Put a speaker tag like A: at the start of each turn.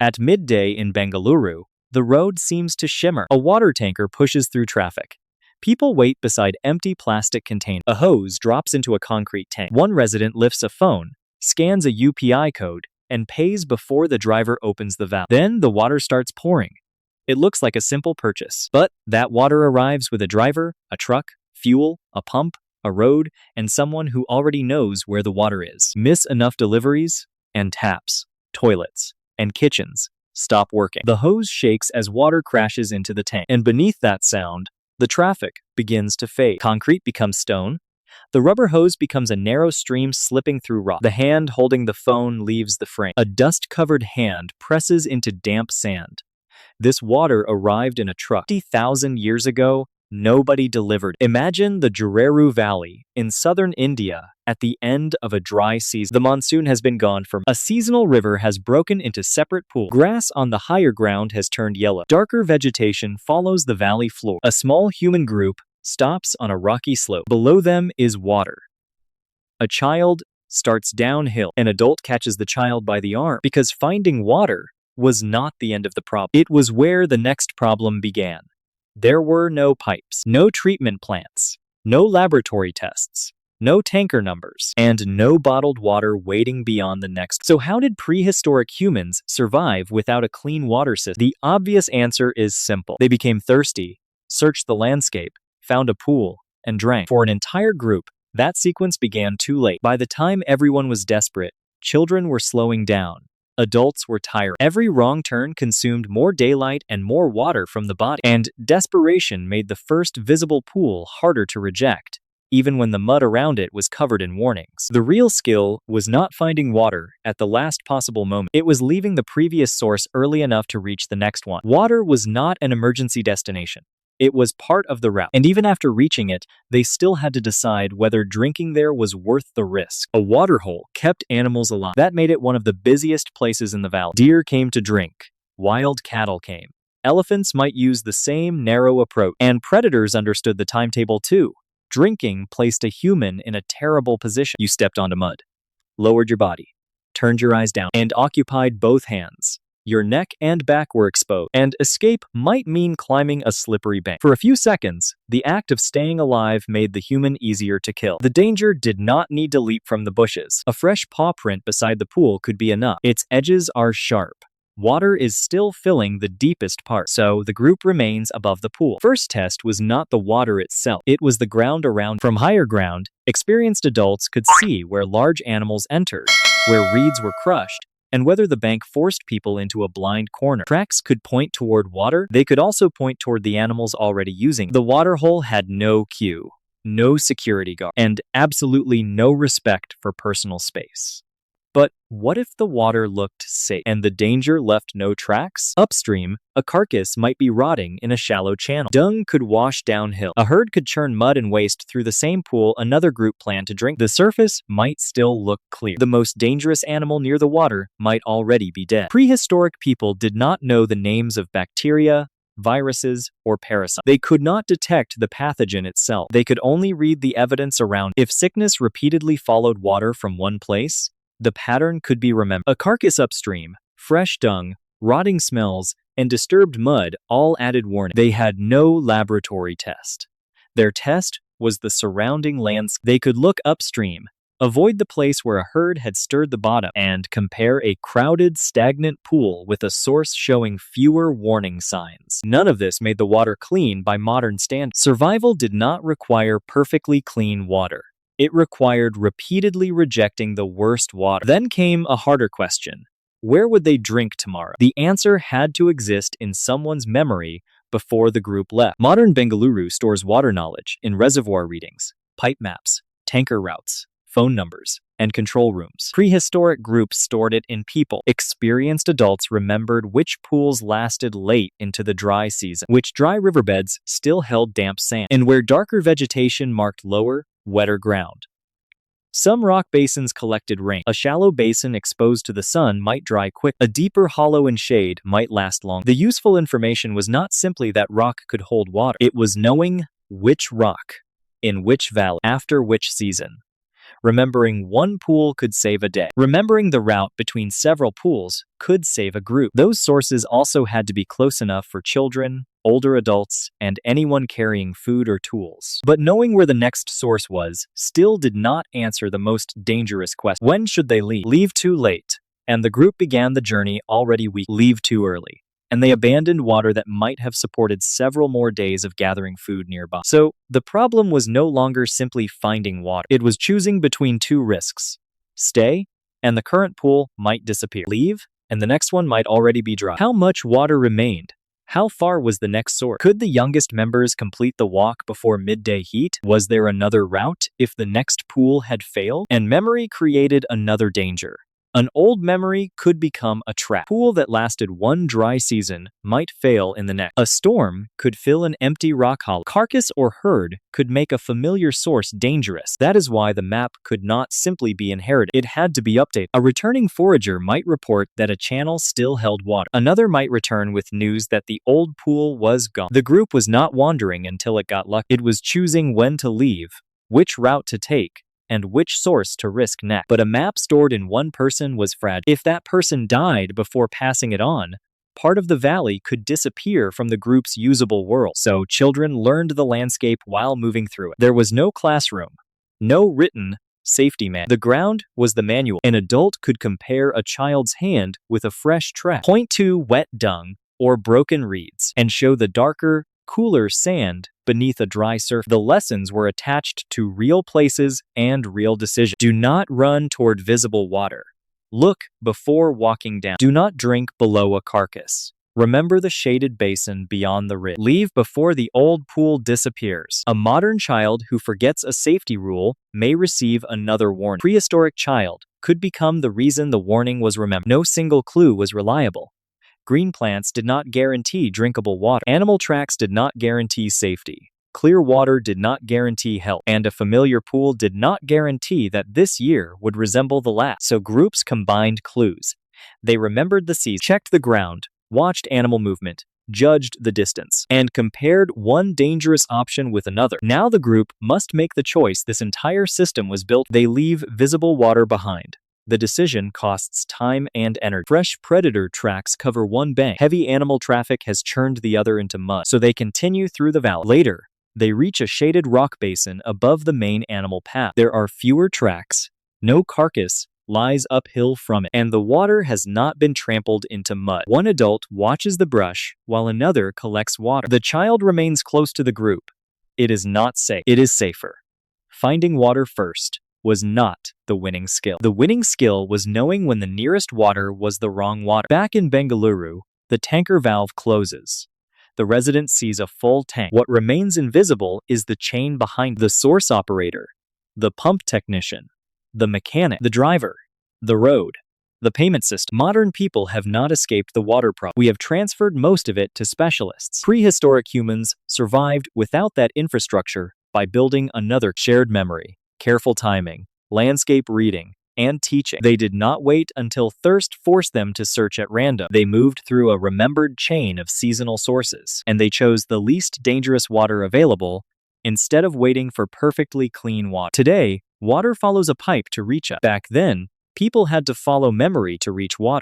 A: At midday in Bengaluru, the road seems to shimmer. A water tanker pushes through traffic. People wait beside empty plastic containers. A hose drops into a concrete tank. One resident lifts a phone, scans a UPI code, and pays before the driver opens the valve. Then the water starts pouring. It looks like a simple purchase. But that water arrives with a driver, a truck, fuel, a pump, a road, and someone who already knows where the water is. Miss enough deliveries, and taps, toilets, and kitchens stop working. The hose shakes as water crashes into the tank. And beneath that sound, the traffic begins to fade. Concrete becomes stone. The rubber hose becomes a narrow stream slipping through rock. The hand holding the phone leaves the frame. A dust-covered hand presses into damp sand. This water arrived in a truck. 50,000 years ago, nobody delivered. Imagine the Jurreru Valley in southern India at the end of a dry season. The monsoon has been gone for months. A seasonal river has broken into separate pools. Grass on the higher ground has turned yellow. Darker vegetation follows the valley floor. A small human group stops on a rocky slope. Below them is water. A child starts downhill. An adult catches the child by the arm because finding water was not the end of the problem. It was where the next problem began. There were no pipes, no treatment plants, no laboratory tests, no tanker numbers, and no bottled water waiting beyond the next. So how did prehistoric humans survive without a clean water system? The obvious answer is simple. They became thirsty, searched the landscape, found a pool, and drank. For an entire group, that sequence began too late. By the time everyone was desperate, children were slowing down. Adults were tired. Every wrong turn consumed more daylight and more water from the body, and desperation made the first visible pool harder to reject, even when the mud around it was covered in warnings. The real skill was not finding water at the last possible moment. It was leaving the previous source early enough to reach the next one. Water was not an emergency destination. It was part of the route, and even after reaching it, they still had to decide whether drinking there was worth the risk. A waterhole kept animals alive. That made it one of the busiest places in the valley. Deer came to drink. Wild cattle came. Elephants might use the same narrow approach, and predators understood the timetable too. Drinking placed a human in a terrible position. You stepped onto mud, lowered your body, turned your eyes down, and occupied both hands. Your neck and back were exposed, and escape might mean climbing a slippery bank. For a few seconds, the act of staying alive made the human easier to kill. The danger did not need to leap from the bushes. A fresh paw print beside the pool could be enough. Its edges are sharp. Water is still filling the deepest part, so the group remains above the pool. First test was not the water itself. It was the ground around. From higher ground, experienced adults could see where large animals entered, where reeds were crushed, and whether the bank forced people into a blind corner. Tracks could point toward water. They could also point toward the animals already using. The waterhole had no queue, no security guard, and absolutely no respect for personal space. But what if the water looked safe and the danger left no tracks? Upstream, a carcass might be rotting in a shallow channel. Dung could wash downhill. A herd could churn mud and waste through the same pool another group planned to drink. The surface might still look clear. The most dangerous animal near the water might already be dead. Prehistoric people did not know the names of bacteria, viruses, or parasites. They could not detect the pathogen itself. They could only read the evidence around. If sickness repeatedly followed water from one place, the pattern could be remembered. A carcass upstream, fresh dung, rotting smells, and disturbed mud all added warning. They had no laboratory test. Their test was the surrounding landscape. They could look upstream, avoid the place where a herd had stirred the bottom, and compare a crowded, stagnant pool with a source showing fewer warning signs. None of this made the water clean by modern standards. Survival did not require perfectly clean water. It required repeatedly rejecting the worst water. Then came a harder question. Where would they drink tomorrow? The answer had to exist in someone's memory before the group left. Modern Bengaluru stores water knowledge in reservoir readings, pipe maps, tanker routes, phone numbers, and control rooms. Prehistoric groups stored it in people. Experienced adults remembered which pools lasted late into the dry season, which dry riverbeds still held damp sand, and where darker vegetation marked lower, wetter ground. Some rock basins collected rain. A shallow basin exposed to the sun might dry quick. A deeper hollow in shade might last long. The useful information was not simply that rock could hold water. It was knowing which rock, in which valley, after which season. Remembering one pool could save a day. Remembering the route between several pools could save a group. Those sources also had to be close enough for children, older adults, and anyone carrying food or tools. But knowing where the next source was still did not answer the most dangerous question. When should they leave? Leave too late, and the group began the journey already weak. Leave too early, and they abandoned water that might have supported several more days of gathering food nearby. So, the problem was no longer simply finding water. It was choosing between two risks. Stay, and the current pool might disappear. Leave, and the next one might already be dry. How much water remained? How far was the next source? Could the youngest members complete the walk before midday heat? Was there another route if the next pool had failed? And memory created another danger. An old memory could become a trap. A pool that lasted one dry season might fail in the next. A storm could fill an empty rock hollow. Carcass or herd could make a familiar source dangerous. That is why the map could not simply be inherited. It had to be updated. A returning forager might report that a channel still held water. Another might return with news that the old pool was gone. The group was not wandering until it got lucky. It was choosing when to leave, which route to take, and which source to risk next. But a map stored in one person was fragile. If that person died before passing it on, part of the valley could disappear from the group's usable world. So children learned the landscape while moving through it. There was no classroom, no written safety manual. The ground was the manual. An adult could compare a child's hand with a fresh track, point to wet dung or broken reeds, and show the darker, cooler sand beneath a dry surface. The lessons were attached to real places and real decisions. Do not run toward visible water. Look before walking down. Do not drink below a carcass. Remember the shaded basin beyond the ridge. Leave before the old pool disappears. A modern child who forgets a safety rule may receive another warning. Prehistoric child could become the reason the warning was remembered. No single clue was reliable. Green plants did not guarantee drinkable water. Animal tracks did not guarantee safety. Clear water did not guarantee health. And a familiar pool did not guarantee that this year would resemble the last. So groups combined clues. They remembered the season, checked the ground, watched animal movement, judged the distance, and compared one dangerous option with another. Now the group must make the choice. This entire system was built. They leave visible water behind. The decision costs time and energy. Fresh predator tracks cover one bank. Heavy animal traffic has churned the other into mud, so they continue through the valley. Later, they reach a shaded rock basin above the main animal path. There are fewer tracks. No carcass lies uphill from it, and the water has not been trampled into mud. One adult watches the brush while another collects water. The child remains close to the group. It is not safe. It is safer. Finding water first was not the winning skill. The winning skill was knowing when the nearest water was the wrong water. Back in Bengaluru, the tanker valve closes. The resident sees a full tank. What remains invisible is the chain behind the source operator, the pump technician, the mechanic, the driver, the road, the payment system. Modern people have not escaped the water problem. We have transferred most of it to specialists. Prehistoric humans survived without that infrastructure by building another shared memory. Careful timing, landscape reading, and teaching. They did not wait until thirst forced them to search at random. They moved through a remembered chain of seasonal sources, and they chose the least dangerous water available instead of waiting for perfectly clean water. Today, water follows a pipe to reach us. Back then, people had to follow memory to reach water.